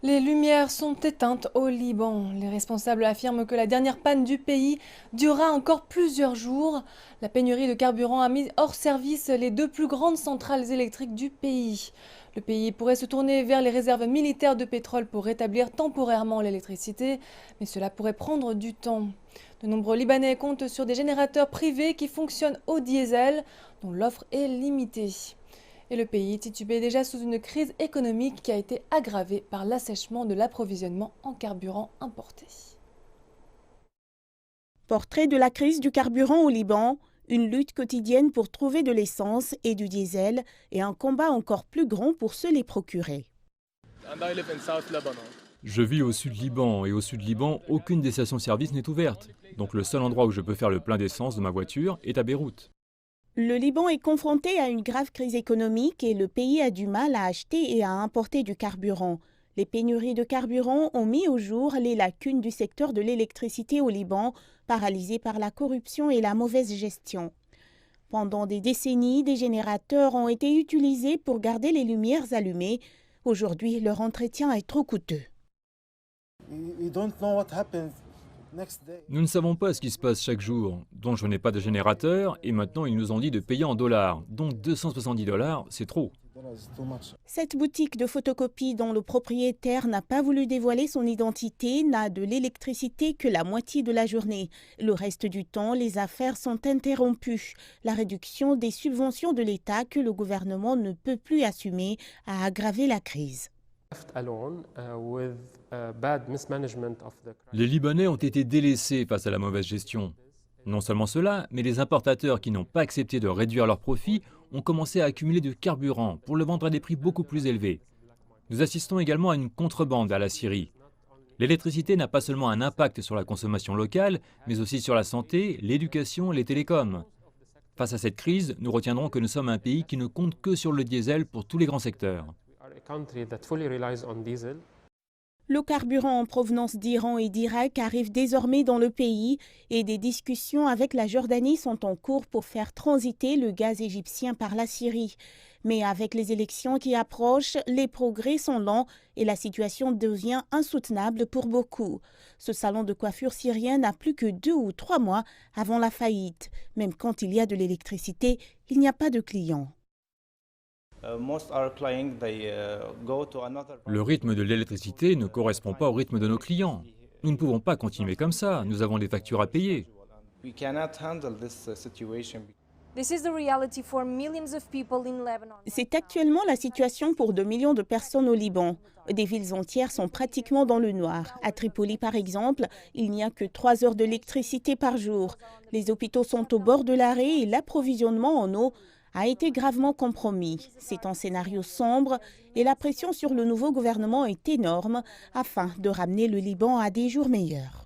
Les lumières sont éteintes au Liban. Les responsables affirment que la dernière panne du pays durera encore plusieurs jours. La pénurie de carburant a mis hors service les deux plus grandes centrales électriques du pays. Le pays pourrait se tourner vers les réserves militaires de pétrole pour rétablir temporairement l'électricité, mais cela pourrait prendre du temps. De nombreux Libanais comptent sur des générateurs privés qui fonctionnent au diesel, dont l'offre est limitée. Et le pays titubait déjà sous une crise économique qui a été aggravée par l'assèchement de l'approvisionnement en carburant importé. Portrait de la crise du carburant au Liban, une lutte quotidienne pour trouver de l'essence et du diesel et un combat encore plus grand pour se les procurer. Je vis au sud Liban et au sud Liban, aucune des stations-service n'est ouverte. Donc le seul endroit où je peux faire le plein d'essence de ma voiture est à Beyrouth. Le Liban est confronté à une grave crise économique et le pays a du mal à acheter et à importer du carburant. Les pénuries de carburant ont mis au jour les lacunes du secteur de l'électricité au Liban, paralysé par la corruption et la mauvaise gestion. Pendant des décennies, des générateurs ont été utilisés pour garder les lumières allumées. Aujourd'hui, leur entretien est trop coûteux. Nous ne savons pas ce qui se passe chaque jour, donc je n'ai pas de générateur et maintenant ils nous ont dit de payer en dollars. Donc 270 dollars, c'est trop. Cette boutique de photocopie dont le propriétaire n'a pas voulu dévoiler son identité n'a de l'électricité que la moitié de la journée. Le reste du temps, les affaires sont interrompues. La réduction des subventions de l'État que le gouvernement ne peut plus assumer a aggravé la crise. Les Libanais ont été délaissés face à la mauvaise gestion. Non seulement cela, mais les importateurs qui n'ont pas accepté de réduire leurs profits ont commencé à accumuler du carburant pour le vendre à des prix beaucoup plus élevés. Nous assistons également à une contrebande à la Syrie. L'électricité n'a pas seulement un impact sur la consommation locale, mais aussi sur la santé, l'éducation et les télécoms. Face à cette crise, nous retiendrons que nous sommes un pays qui ne compte que sur le diesel pour tous les grands secteurs. Le carburant en provenance d'Iran et d'Irak arrive désormais dans le pays et des discussions avec la Jordanie sont en cours pour faire transiter le gaz égyptien par la Syrie. Mais avec les élections qui approchent, les progrès sont lents et la situation devient insoutenable pour beaucoup. Ce salon de coiffure syrien n'a plus que 2 ou 3 mois avant la faillite. Même quand il y a de l'électricité, il n'y a pas de clients. Le rythme de l'électricité ne correspond pas au rythme de nos clients. Nous ne pouvons pas continuer comme ça, nous avons des factures à payer. C'est actuellement la situation pour 2 millions de personnes au Liban. Des villes entières sont pratiquement dans le noir. À Tripoli, par exemple, il n'y a que 3 heures d'électricité par jour. Les hôpitaux sont au bord de l'arrêt et l'approvisionnement en eau a été gravement compromis. C'est un scénario sombre et la pression sur le nouveau gouvernement est énorme afin de ramener le Liban à des jours meilleurs.